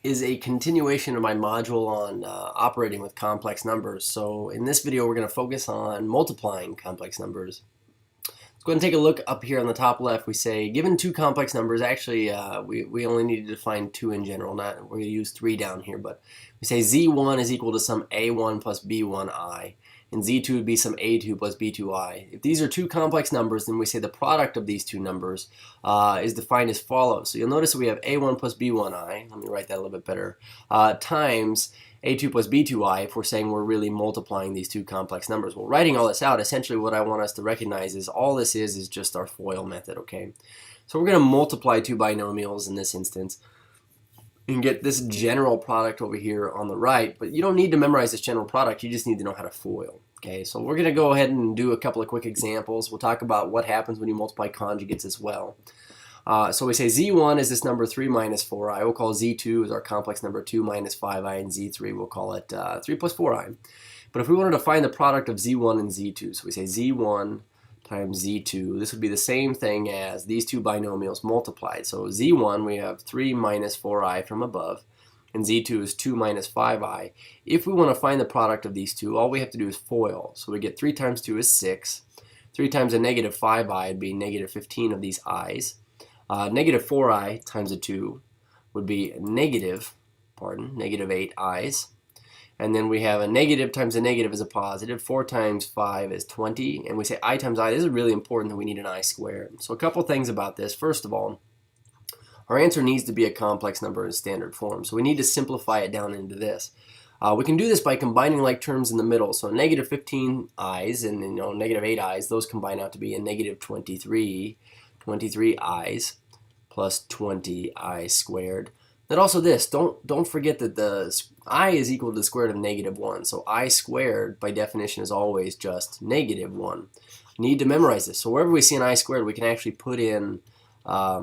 is a continuation of my module on operating with complex numbers. So in this video, we're going to focus on multiplying complex numbers. Let's go ahead and take a look up here on the top left. We say, given two complex numbers, actually we only need to define two in general. Not we're going to use three down here, but we say z1 is equal to some a1 plus b1i. And z2 would be some a2 plus b2i. If these are two complex numbers, then we say the product of these two numbers is defined as follows. So you'll notice that we have a1 plus b1i, let me write that a little bit better, times a2 plus b2i if we're saying we're really multiplying these two complex numbers. Well, writing all this out, essentially what I want us to recognize is all this is just our FOIL method, okay? So we're going to multiply two binomials in this instance and get this general product over here on the right, but you don't need to memorize this general product, you just need to know how to FOIL. Okay, so we're going to go ahead and do a couple of quick examples. We'll talk about what happens when you multiply conjugates as well. So we say z1 is this number 3 minus 4i. We'll call z2 as our complex number 2 minus 5i, and z3 we'll call it 3 plus 4i. But if we wanted to find the product of z1 and z2, so we say z1 times z2, this would be the same thing as these two binomials multiplied. So z1 we have 3 minus 4i from above, and z2 is 2 minus 5i. If we want to find the product of these two, all we have to do is FOIL. So we get 3 times 2 is 6. 3 times a negative 5i would be negative 15 of these i's. Negative 4i times a 2 would be negative 8 i's. And then we have a negative times a negative is a positive. 4 times 5 is 20. And we say I times I. This is really important that we need an I squared. So a couple things about this. First of all, our answer needs to be a complex number in standard form. So we need to simplify it down into this. We can do this by combining like terms in the middle. So negative 15 i's and negative 8 i's, those combine out to be a negative 23 i's plus 20 I squared. And also this, don't forget that the I is equal to the square root of negative 1. So I squared, by definition, is always just negative 1. Need to memorize this. So wherever we see an I squared, we can actually put in a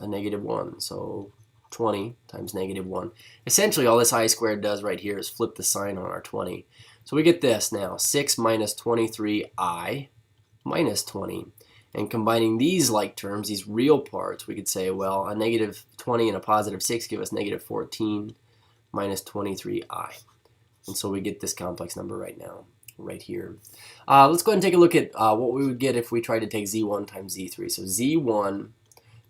negative 1. So 20 times negative 1. Essentially, all this I squared does right here is flip the sign on our 20. So we get this now, 6 minus 23i minus 20. And combining these like terms, these real parts, we could say, well, a negative 20 and a positive 6 give us negative 14 minus 23i. And so we get this complex number right now, right here. Let's go ahead and take a look at what we would get if we tried to take z1 times z3. So z1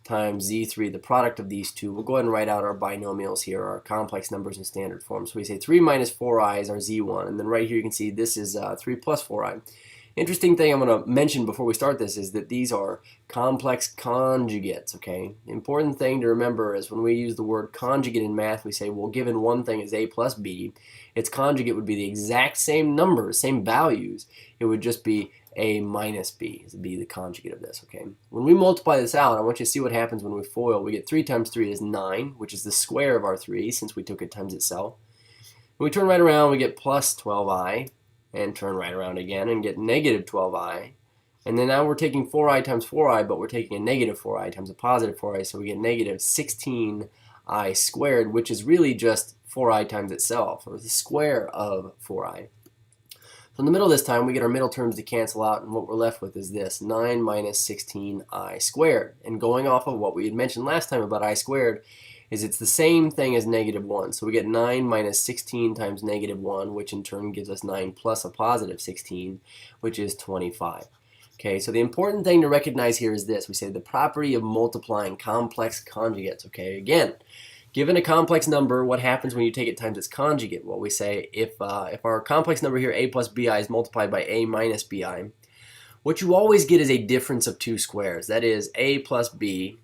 times z3, the product of these two. We'll go ahead and write out our binomials here, our complex numbers in standard form. So we say 3 minus 4i is our z1, and then right here you can see this is 3 plus 4i. Interesting thing I'm going to mention before we start this is that these are complex conjugates, okay? The important thing to remember is when we use the word conjugate in math, we say, well, given one thing is a plus b, its conjugate would be the exact same numbers, same values. It would just be a minus b, to be the conjugate of this, okay? When we multiply this out, I want you to see what happens when we FOIL. We get 3 times 3 is 9, which is the square of our 3, since we took it times itself. When we turn right around, we get plus 12i. And turn right around again and get negative 12i. And then now we're taking 4i times 4i, but we're taking a negative 4i times a positive 4i, so we get negative 16i squared, which is really just 4i times itself, or the square of 4i. So in the middle of this time, we get our middle terms to cancel out, and what we're left with is this, 9 minus 16i squared. And going off of what we had mentioned last time about I squared, is it's the same thing as negative 1. So we get 9 minus 16 times negative 1, which in turn gives us 9 plus a positive 16, which is 25. Okay, so the important thing to recognize here is this. We say the property of multiplying complex conjugates. Okay, again, given a complex number, what happens when you take it times its conjugate? Well, we say if our complex number here, a plus bi, is multiplied by a minus bi, what you always get is a difference of two squares. That is, a plus b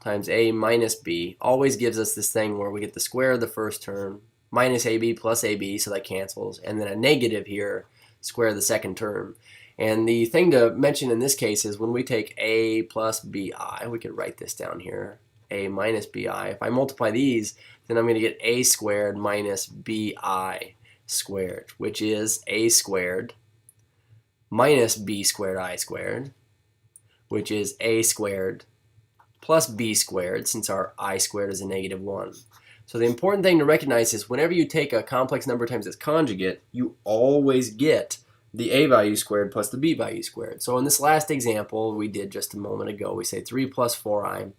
times a minus b always gives us this thing where we get the square of the first term minus ab plus ab, so that cancels, and then a negative here, square of the second term. And the thing to mention in this case is when we take a plus bi, we could write this down here, a minus bi. If I multiply these, then I'm going to get a squared minus bi squared, which is a squared minus b squared I squared, which is a squared plus b squared, since our I squared is a negative 1. So the important thing to recognize is whenever you take a complex number times its conjugate, you always get the a value squared plus the b value squared. So in this last example we did just a moment ago, we say 3 plus 4i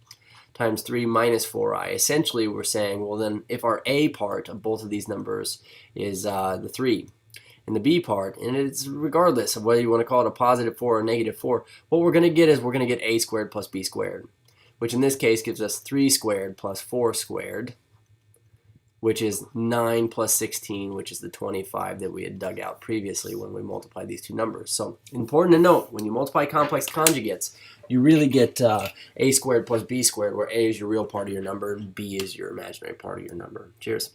times 3 minus 4i. Essentially, we're saying, well, then if our a part of both of these numbers is the 3, and the b part, and it's regardless of whether you want to call it a positive 4 or negative 4, what we're going to get is we're going to get a squared plus b squared, which in this case gives us 3 squared plus 4 squared, which is 9 plus 16, which is the 25 that we had dug out previously when we multiplied these two numbers. So important to note, when you multiply complex conjugates, you really get a squared plus b squared, where a is your real part of your number and b is your imaginary part of your number. Cheers.